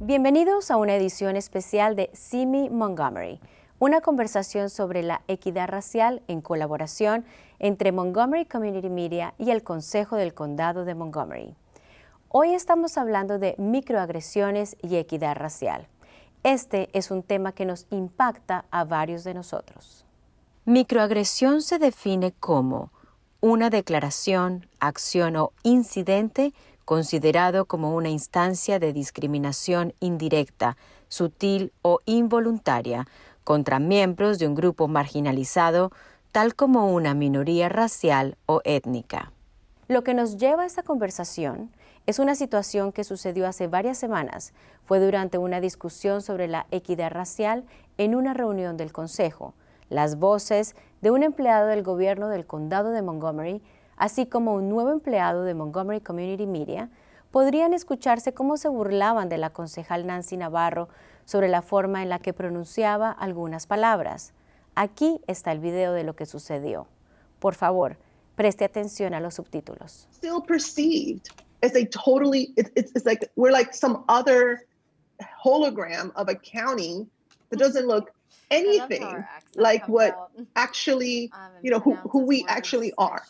Bienvenidos a una edición especial de Simi Montgomery, una conversación sobre la equidad racial en colaboración entre Montgomery Community Media y el Consejo del Condado de Montgomery. Hoy estamos hablando de microagresiones y equidad racial. Este es un tema que nos impacta a varios de nosotros. Microagresión se define como una declaración, acción o incidente considerado como una instancia de discriminación indirecta, sutil o involuntaria contra miembros de un grupo marginalizado, tal como una minoría racial o étnica. Lo que nos lleva a esta conversación es una situación que sucedió hace varias semanas. Fue durante una discusión sobre la equidad racial en una reunión del Consejo. Las voces de un empleado del gobierno del condado de Montgomery, así como un nuevo empleado de Montgomery Community Media, podrían escucharse cómo se burlaban de la concejal Nancy Navarro sobre la forma en la que pronunciaba algunas palabras. Aquí está el video de lo que sucedió. Por favor, preste atención a los subtítulos. Still perceived as a totally, it's like we're like some other hologram of accounting that doesn't look anything like what actually, who we actually are.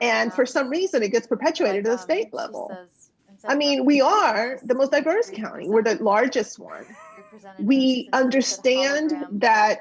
And for some reason, it gets perpetuated at the state level. I mean, we are the most diverse county. We're the largest one. We understand that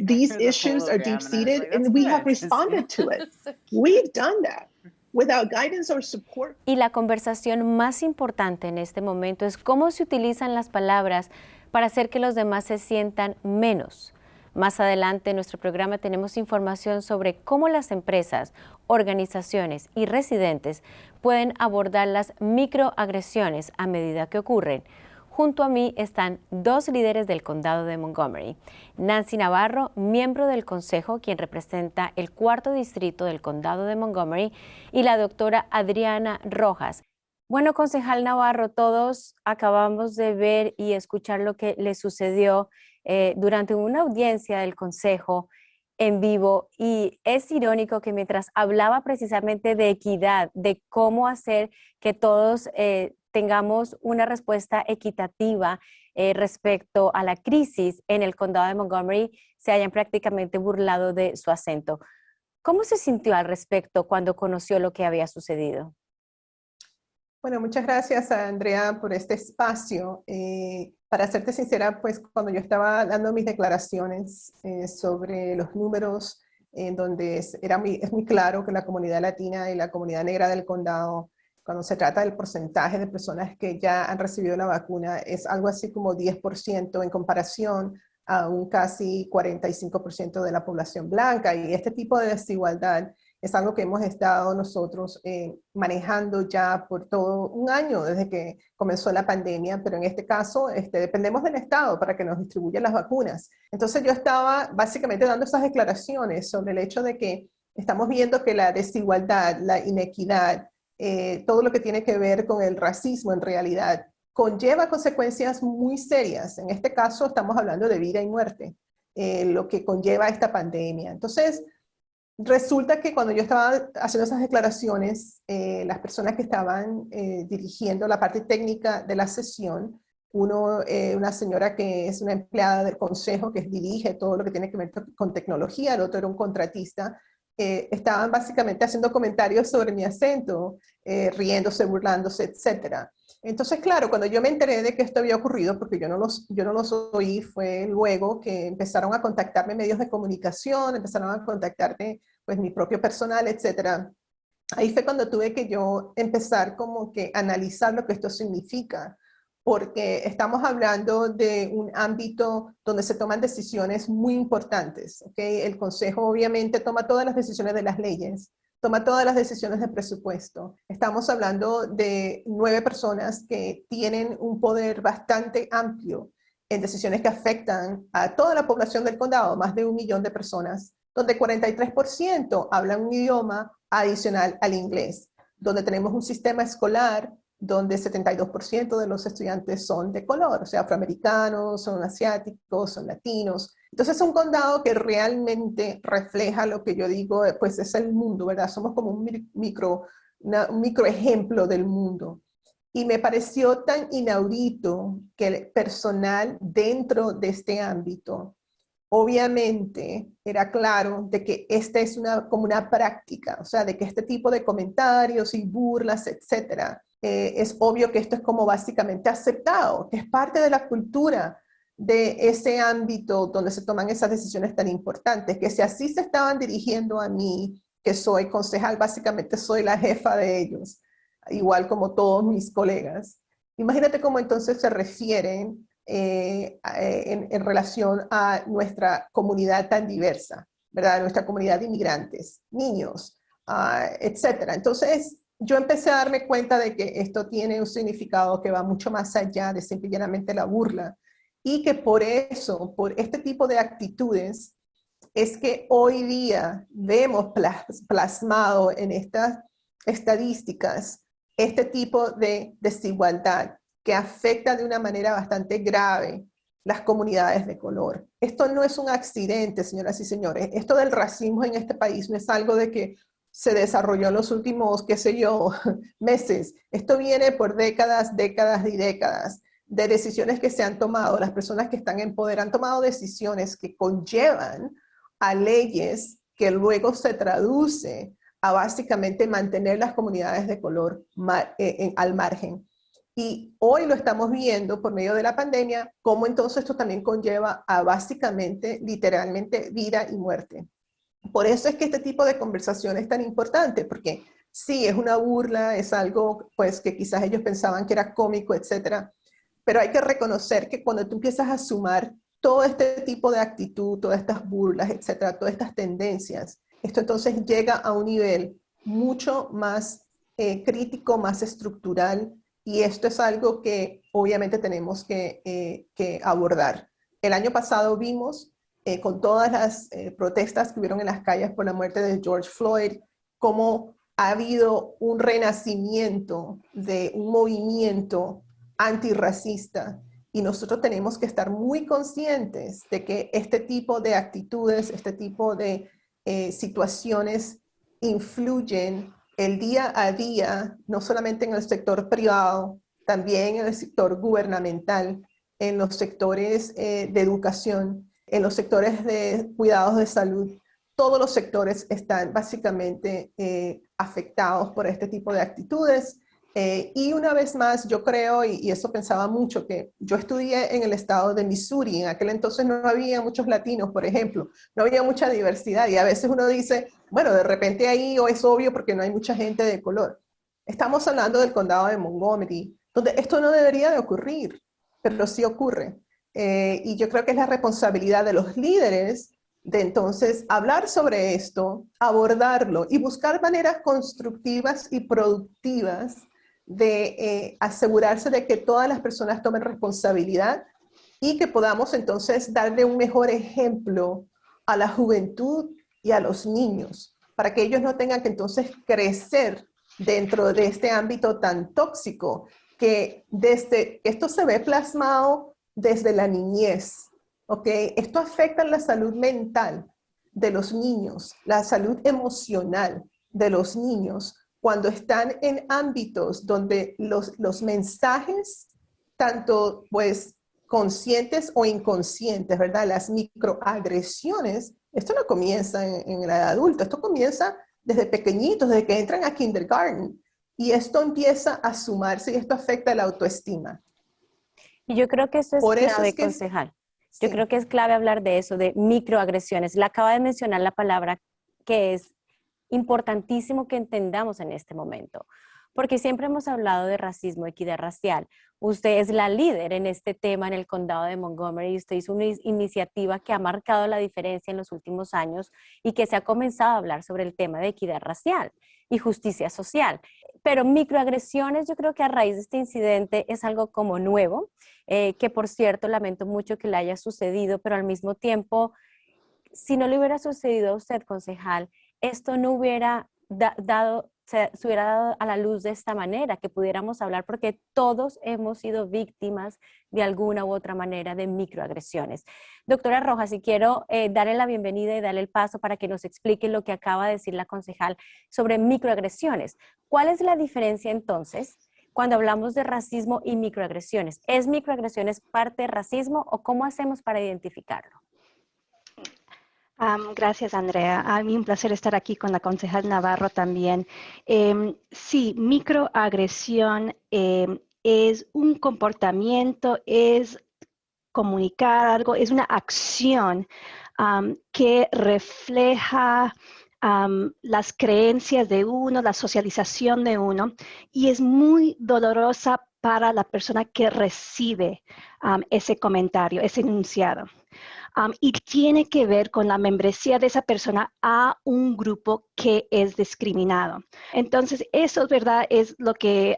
these issues are deep-seated, and we have responded to it. We've done that. Without guidance or support. Y la conversación más importante en este momento es cómo se utilizan las palabras para hacer que los demás se sientan menos. Más adelante en nuestro programa tenemos información sobre cómo las empresas, organizaciones y residentes pueden abordar las microagresiones a medida que ocurren. Junto a mí están dos líderes del condado de Montgomery. Nancy Navarro, miembro del consejo, quien representa el 4º distrito del condado de Montgomery, y la doctora Adriana Rojas. Bueno, concejal Navarro, todos acabamos de ver y escuchar lo que le sucedió durante una audiencia del consejo en vivo, y es irónico que mientras hablaba precisamente de equidad, de cómo hacer que todos tengamos una respuesta equitativa respecto a la crisis en el condado de Montgomery, se hayan prácticamente burlado de su acento. ¿Cómo se sintió al respecto cuando conoció lo que había sucedido? Bueno, muchas gracias a Andrea por este espacio. Para serte sincera, pues cuando yo estaba dando mis declaraciones sobre los números, en donde es muy claro que la comunidad latina y la comunidad negra del condado, cuando se trata del porcentaje de personas que ya han recibido la vacuna, es algo así como 10% en comparación a un casi 45% de la población blanca. Y este tipo de desigualdad es algo que hemos estado nosotros manejando ya por todo un año desde que comenzó la pandemia, pero en este caso dependemos del Estado para que nos distribuya las vacunas. Entonces yo estaba básicamente dando esas declaraciones sobre el hecho de que estamos viendo que la desigualdad, la inequidad, todo lo que tiene que ver con el racismo en realidad conlleva consecuencias muy serias. En este caso estamos hablando de vida y muerte, lo que conlleva esta pandemia. Entonces, resulta que cuando yo estaba haciendo esas declaraciones, las personas que estaban dirigiendo la parte técnica de la sesión, una señora que es una empleada del consejo que dirige todo lo que tiene que ver con tecnología, el otro era un contratista, estaban básicamente haciendo comentarios sobre mi acento, riéndose, burlándose, etc. Entonces, claro, cuando yo me enteré de que esto había ocurrido, porque yo no los oí, fue luego que empezaron a contactarme medios de comunicación, empezaron a contactarme pues mi propio personal, etc. Ahí fue cuando tuve que yo empezar como que analizar lo que esto significa, porque estamos hablando de un ámbito donde se toman decisiones muy importantes, ¿okay? El consejo obviamente toma todas las decisiones de las leyes, toma todas las decisiones de presupuesto. Estamos hablando de 9 personas que tienen un poder bastante amplio en decisiones que afectan a toda la población del condado, más de 1 millón de personas, donde 43% hablan un idioma adicional al inglés, donde tenemos un sistema escolar donde 72% de los estudiantes son de color, o sea, afroamericanos, son asiáticos, son latinos. Entonces es un condado que realmente refleja lo que yo digo, pues es el mundo, ¿verdad? Somos como un micro ejemplo del mundo. Y me pareció tan inaudito que el personal dentro de este ámbito, obviamente era claro de que esta es como una práctica, o sea, de que este tipo de comentarios y burlas, etcétera, es obvio que esto es como básicamente aceptado, que es parte de la cultura de ese ámbito donde se toman esas decisiones tan importantes, que si así se estaban dirigiendo a mí, que soy concejal, básicamente soy la jefa de ellos, igual como todos mis colegas. Imagínate cómo entonces se refieren en relación a nuestra comunidad tan diversa, ¿verdad? Nuestra comunidad de inmigrantes, niños, etcétera. Entonces, yo empecé a darme cuenta de que esto tiene un significado que va mucho más allá de simplemente la burla y que por eso, por este tipo de actitudes, es que hoy día vemos plasmado en estas estadísticas este tipo de desigualdad que afecta de una manera bastante grave las comunidades de color. Esto no es un accidente, señoras y señores. Esto del racismo en este país no es algo de que se desarrolló en los últimos, qué sé yo, meses. Esto viene por décadas, décadas y décadas de decisiones que se han tomado. Las personas que están en poder han tomado decisiones que conllevan a leyes que luego se traduce a básicamente mantener las comunidades de color al margen. Y hoy lo estamos viendo por medio de la pandemia, cómo entonces esto también conlleva a básicamente, literalmente, vida y muerte. Por eso es que este tipo de conversación es tan importante, porque sí, es una burla, es algo pues que quizás ellos pensaban que era cómico, etcétera, pero hay que reconocer que cuando tú empiezas a sumar todo este tipo de actitud, todas estas burlas, etcétera, todas estas tendencias, esto entonces llega a un nivel mucho más crítico, más estructural, y esto es algo que obviamente tenemos que abordar. El año pasado vimos, con todas las protestas que hubieron en las calles por la muerte de George Floyd, cómo ha habido un renacimiento de un movimiento antirracista, y nosotros tenemos que estar muy conscientes de que este tipo de actitudes, este tipo de situaciones influyen el día a día, no solamente en el sector privado, también en el sector gubernamental, en los sectores de educación, en los sectores de cuidados de salud. Todos los sectores están básicamente afectados por este tipo de actitudes. Y una vez más, yo creo, y eso pensaba mucho, que yo estudié en el estado de Missouri. En aquel entonces no había muchos latinos, por ejemplo, no había mucha diversidad, y a veces uno dice, bueno, de repente ahí o es obvio porque no hay mucha gente de color. Estamos hablando del condado de Montgomery, donde esto no debería de ocurrir, pero sí ocurre. Y yo creo que es la responsabilidad de los líderes de entonces hablar sobre esto, abordarlo y buscar maneras constructivas y productivas de asegurarse de que todas las personas tomen responsabilidad y que podamos entonces darle un mejor ejemplo a la juventud y a los niños, para que ellos no tengan que entonces crecer dentro de este ámbito tan tóxico, que esto se ve plasmado desde la niñez, ¿ok? Esto afecta la salud mental de los niños, la salud emocional de los niños, cuando están en ámbitos donde los mensajes, tanto pues conscientes o inconscientes, ¿verdad? Las microagresiones, esto no comienza en la edad adulta, esto comienza desde pequeñitos, desde que entran a kindergarten. Y esto empieza a sumarse y esto afecta la autoestima. Y yo creo que eso es Por eso clave, es que concejal. Yo sí. creo que es clave hablar de eso, de microagresiones. La acaba de mencionar la palabra que es importantísimo que entendamos en este momento, porque siempre hemos hablado de racismo, equidad racial. Usted es la líder en este tema en el condado de Montgomery. Usted hizo una iniciativa que ha marcado la diferencia en los últimos años y que se ha comenzado a hablar sobre el tema de equidad racial y justicia social. Pero microagresiones, yo creo que a raíz de este incidente es algo como nuevo, que por cierto lamento mucho que le haya sucedido, pero al mismo tiempo, si no le hubiera sucedido a usted, concejal, esto no hubiera se hubiera dado a la luz de esta manera, que pudiéramos hablar, porque todos hemos sido víctimas de alguna u otra manera de microagresiones. Doctora Rojas, si quiero darle la bienvenida y darle el paso para que nos explique lo que acaba de decir la concejal sobre microagresiones. ¿Cuál es la diferencia entonces cuando hablamos de racismo y microagresiones. ¿Es microagresiones parte de racismo o cómo hacemos para identificarlo? Gracias, Andrea. A mí un placer estar aquí con la concejal Navarro también. Sí, microagresión es un comportamiento, es comunicar algo, es una acción que refleja las creencias de uno, la socialización de uno, y es muy dolorosa para la persona que recibe ese comentario, ese enunciado. Y tiene que ver con la membresía de esa persona a un grupo que es discriminado. Entonces, eso, ¿verdad?, es lo que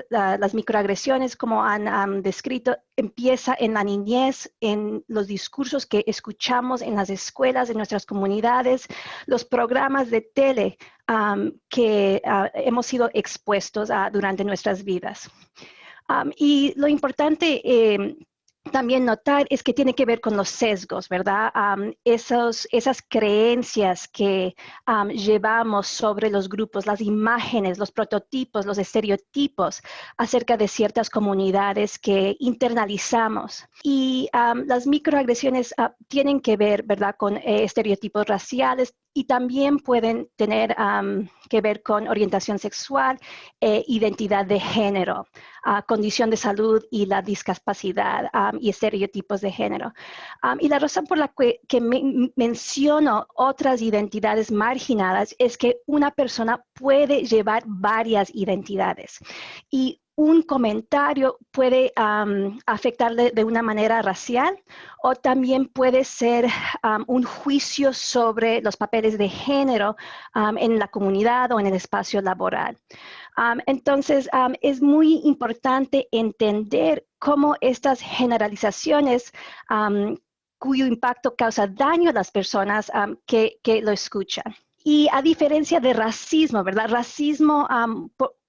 las microagresiones, como han descrito, empieza en la niñez, en los discursos que escuchamos en las escuelas, en nuestras comunidades, los programas de tele que hemos sido expuestos durante nuestras vidas. Y lo importante también notar es que tiene que ver con los sesgos, ¿verdad? Esas creencias que llevamos sobre los grupos, las imágenes, los prototipos, los estereotipos acerca de ciertas comunidades que internalizamos. Y las microagresiones tienen que ver, ¿verdad?, con estereotipos raciales y también pueden tener que ver con orientación sexual, identidad de género, condición de salud y la discapacidad y estereotipos de género. Y la razón por la que menciono otras identidades marginadas es que una persona puede llevar varias identidades y un comentario puede afectarle de una manera racial o también puede ser un juicio sobre los papeles de género en la comunidad o en el espacio laboral. Entonces, es muy importante entender cómo estas generalizaciones cuyo impacto causa daño a las personas que lo escuchan. Y a diferencia de racismo, ¿verdad? Racismo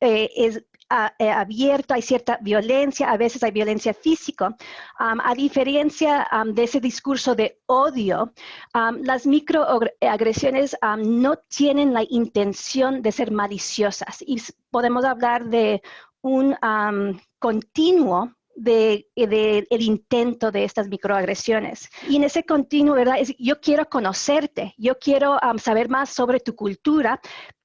es abierto, hay cierta violencia, a veces hay violencia física. A diferencia de ese discurso de odio, las microagresiones no tienen la intención de ser maliciosas y podemos hablar de un continuo del intento de estas microagresiones. Y en ese continuo, ¿verdad? Yo quiero conocerte, yo quiero saber más sobre tu cultura,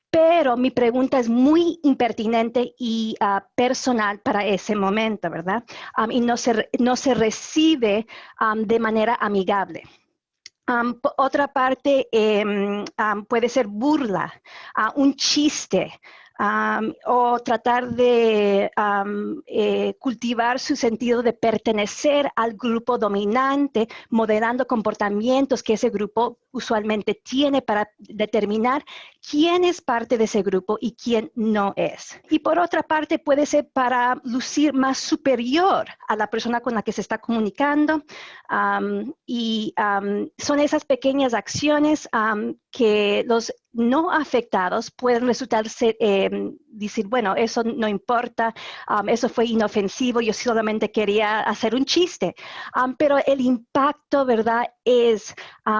pero mi pregunta es muy impertinente y personal para ese momento, ¿verdad? Y no se recibe de manera amigable. Otra parte puede ser burla, un chiste, o tratar de cultivar su sentido de pertenecer al grupo dominante, modelando comportamientos que ese grupo usualmente tiene para determinar quién es parte de ese grupo y quién no es. Y por otra parte puede ser para lucir más superior a la persona con la que se está comunicando son esas pequeñas acciones que los no afectados pueden resultarse decir, bueno, eso no importa, eso fue inofensivo, yo solamente quería hacer un chiste. Pero el impacto, ¿verdad?,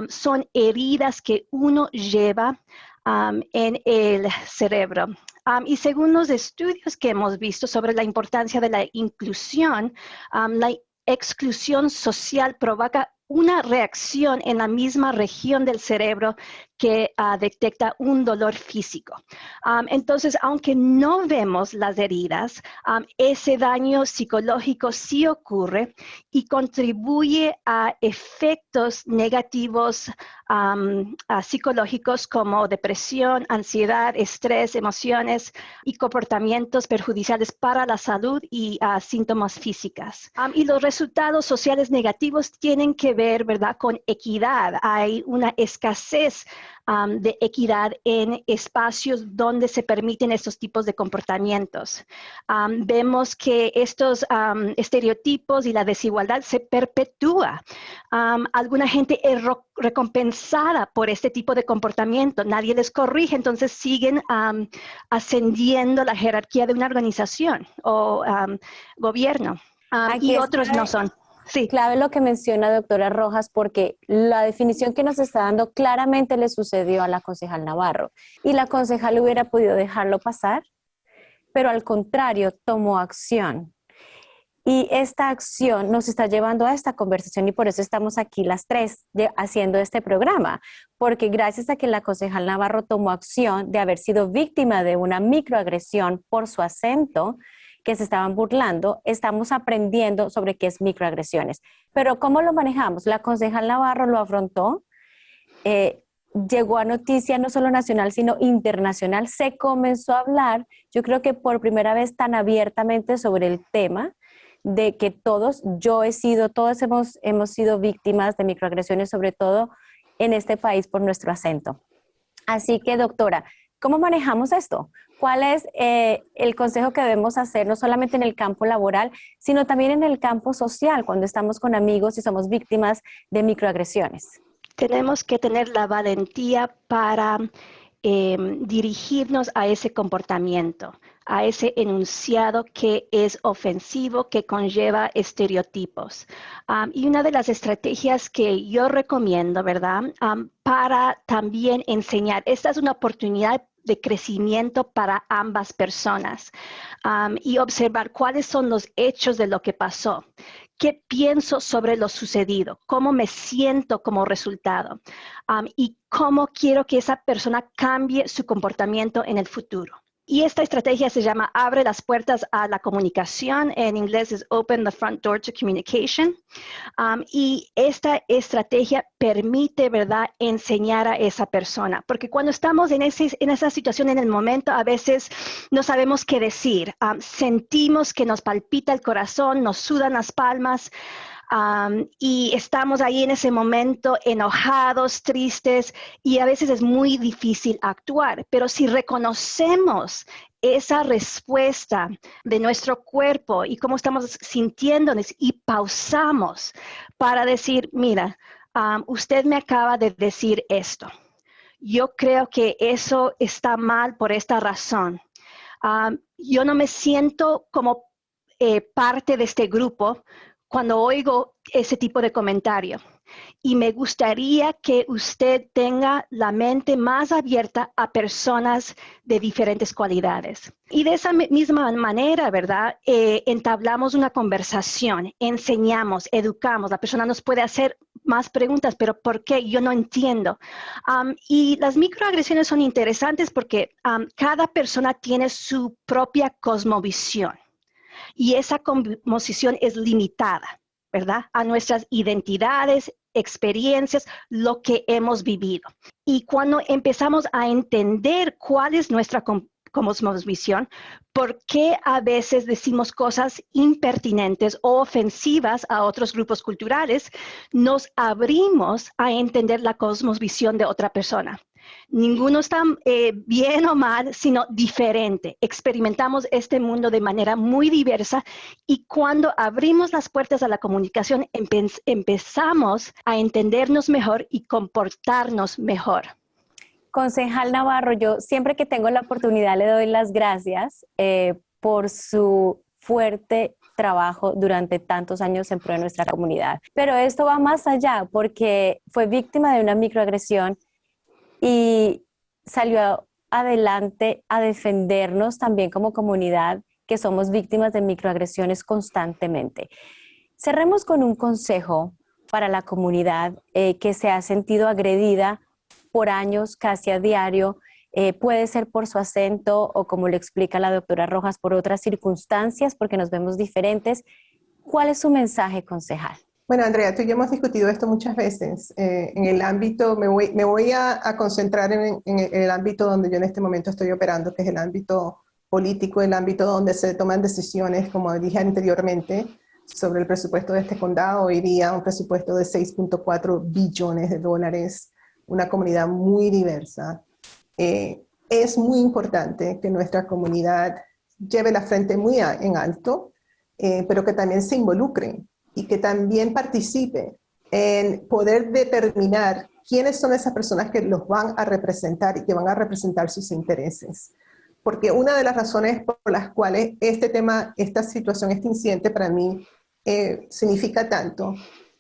son heridas que uno lleva en el cerebro. Y según los estudios que hemos visto sobre la importancia de la inclusión, la exclusión social provoca una reacción en la misma región del cerebro que detecta un dolor físico. Entonces, aunque no vemos las heridas, ese daño psicológico sí ocurre y contribuye a efectos negativos psicológicos como depresión, ansiedad, estrés, emociones y comportamientos perjudiciales para la salud y síntomas físicos. Y los resultados sociales negativos tienen que ver, ¿verdad?, con equidad. Hay una escasez de equidad en espacios donde se permiten estos tipos de comportamientos. Vemos que estos estereotipos y la desigualdad se perpetúa. Alguna gente es recompensada por este tipo de comportamiento. Nadie les corrige, entonces siguen ascendiendo la jerarquía de una organización o gobierno. Y otros no son. Sí. Clave lo que menciona doctora Rojas, porque la definición que nos está dando claramente le sucedió a la concejal Navarro y la concejal hubiera podido dejarlo pasar. pero al contrario, tomó acción. Y esta acción nos está llevando a esta conversación y por eso estamos aquí las tres haciendo este programa, porque gracias a que la concejal Navarro tomó acción de haber sido víctima de una microagresión por su acento, que se estaban burlando, estamos aprendiendo sobre qué es microagresiones. Pero ¿cómo lo manejamos? La concejal Navarro lo afrontó, llegó a noticia no solo nacional, sino internacional, se comenzó a hablar, yo creo que por primera vez tan abiertamente sobre el tema, de que todos hemos sido víctimas de microagresiones, sobre todo en este país por nuestro acento. Así que, doctora, ¿cómo manejamos esto? ¿Cuál es el consejo que debemos hacer, no solamente en el campo laboral, sino también en el campo social, cuando estamos con amigos y somos víctimas de microagresiones? Tenemos que tener la valentía para dirigirnos a ese comportamiento, a ese enunciado que es ofensivo, que conlleva estereotipos. Y una de las estrategias que yo recomiendo, ¿verdad? Para también enseñar, esta es una oportunidad de crecimiento para ambas personas y observar cuáles son los hechos de lo que pasó. ¿Qué pienso sobre lo sucedido? ¿Cómo me siento como resultado? Y cómo quiero que esa persona cambie su comportamiento en el futuro. Y esta estrategia se llama Abre las puertas a la comunicación. En inglés es Open the front door to communication. Y esta estrategia permite, ¿verdad?, enseñar a esa persona. Porque cuando estamos en esa situación en el momento, a veces no sabemos qué decir. Sentimos que nos palpita el corazón, nos sudan las palmas. Y estamos ahí en ese momento enojados, tristes, y a veces es muy difícil actuar. Pero si reconocemos esa respuesta de nuestro cuerpo y cómo estamos sintiéndonos y pausamos para decir, mira, usted me acaba de decir esto. Yo creo que eso está mal por esta razón. Yo no me siento como parte de este grupo cuando oigo ese tipo de comentario. Y me gustaría que usted tenga la mente más abierta a personas de diferentes cualidades. Y de esa misma manera, ¿verdad? Entablamos una conversación, enseñamos, educamos. La persona nos puede hacer más preguntas, pero ¿por qué? Yo no entiendo. Y las microagresiones son interesantes porque cada persona tiene su propia cosmovisión. Y esa cosmovisión es limitada, ¿verdad? A nuestras identidades, experiencias, lo que hemos vivido. Y cuando empezamos a entender cuál es nuestra cosmovisión, por qué a veces decimos cosas impertinentes o ofensivas a otros grupos culturales, nos abrimos a entender la cosmovisión de otra persona. Ninguno está bien o mal, sino diferente. Experimentamos este mundo de manera muy diversa y cuando abrimos las puertas a la comunicación, empezamos a entendernos mejor y comportarnos mejor. Concejal Navarro, yo siempre que tengo la oportunidad le doy las gracias por su fuerte trabajo durante tantos años en pro de nuestra comunidad. Pero esto va más allá porque fue víctima de una microagresión y salió adelante a defendernos también como comunidad que somos víctimas de microagresiones constantemente. Cerremos con un consejo para la comunidad que se ha sentido agredida por años, casi a diario, puede ser por su acento o, como le explica la doctora Rojas, por otras circunstancias, porque nos vemos diferentes. ¿Cuál es su mensaje, concejal? Bueno, Andrea, tú y yo hemos discutido esto muchas veces. En el ámbito, me voy a concentrar en el ámbito donde yo en este momento estoy operando, que es el ámbito político, el ámbito donde se toman decisiones, como dije anteriormente, sobre el presupuesto de este condado. Hoy día un presupuesto de 6.4 billones de dólares, una comunidad muy diversa. Es muy importante que nuestra comunidad lleve la frente muy en alto, pero que también se involucre y que también participe en poder determinar quiénes son esas personas que los van a representar y que van a representar sus intereses. Porque una de las razones por las cuales este tema, esta situación, este incidente para mí significa tanto,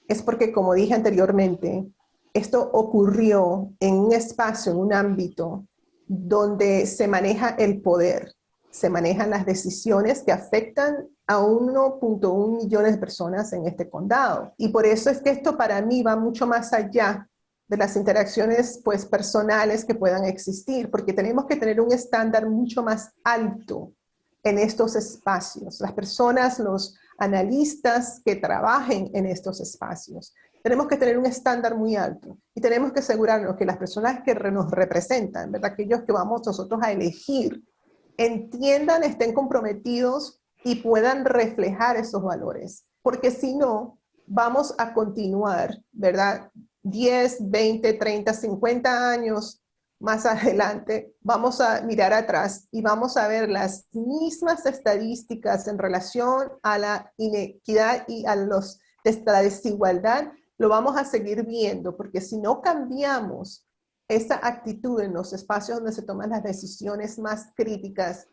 es porque, como dije anteriormente, esto ocurrió en un espacio, en un ámbito donde se maneja el poder se manejan las decisiones que afectan a 1.1 millones de personas en este condado. Y por eso es que esto para mí va mucho más allá de las interacciones pues, personales que puedan existir, porque tenemos que tener un estándar mucho más alto en estos espacios. Las personas, los analistas que trabajen en estos espacios, tenemos que tener un estándar muy alto y tenemos que asegurarnos que las personas que nos representan, ¿verdad? Aquellos que vamos nosotros a elegir, entiendan, estén comprometidos y puedan reflejar esos valores. Porque si no, vamos a continuar, ¿verdad? 10, 20, 30, 50 años más adelante, vamos a mirar atrás y vamos a ver las mismas estadísticas en relación a la inequidad y a la desigualdad, lo vamos a seguir viendo, porque si no cambiamos esa actitud en los espacios donde se toman las decisiones más críticas,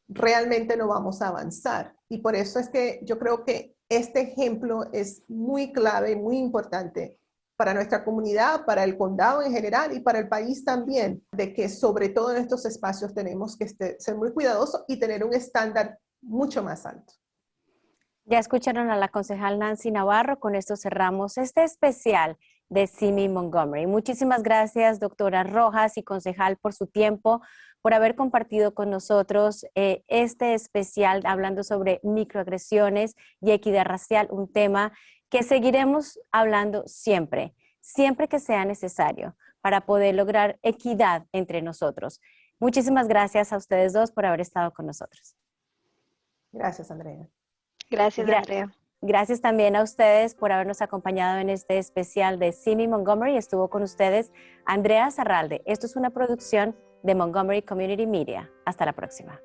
realmente no vamos a avanzar. Y por eso es que yo creo que este ejemplo es muy clave, muy importante para nuestra comunidad, para el condado en general y para el país también, de que sobre todo en estos espacios tenemos que ser muy cuidadosos y tener un estándar mucho más alto. Ya escucharon a la concejal Nancy Navarro, con esto cerramos este especial de Simi Montgomery. Muchísimas gracias, doctora Rojas y concejal, por su tiempo, por haber compartido con nosotros este especial hablando sobre microagresiones y equidad racial, un tema que seguiremos hablando siempre, siempre que sea necesario para poder lograr equidad entre nosotros. Muchísimas gracias a ustedes dos por haber estado con nosotros. Gracias, Andrea. Gracias, Andrea. Gracias también a ustedes por habernos acompañado en este especial de Simi Montgomery. Estuvo con ustedes Andrea Zarralde. Esto es una producción de Montgomery Community Media. Hasta la próxima.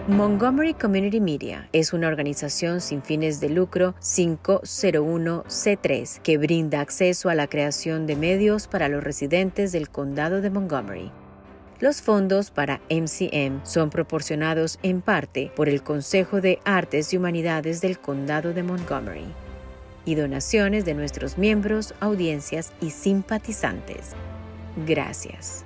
Montgomery Community Media es una organización sin fines de lucro 501c3 que brinda acceso a la creación de medios para los residentes del condado de Montgomery. Los fondos para MCM son proporcionados en parte por el Consejo de Artes y Humanidades del condado de Montgomery y donaciones de nuestros miembros, audiencias y simpatizantes. Gracias.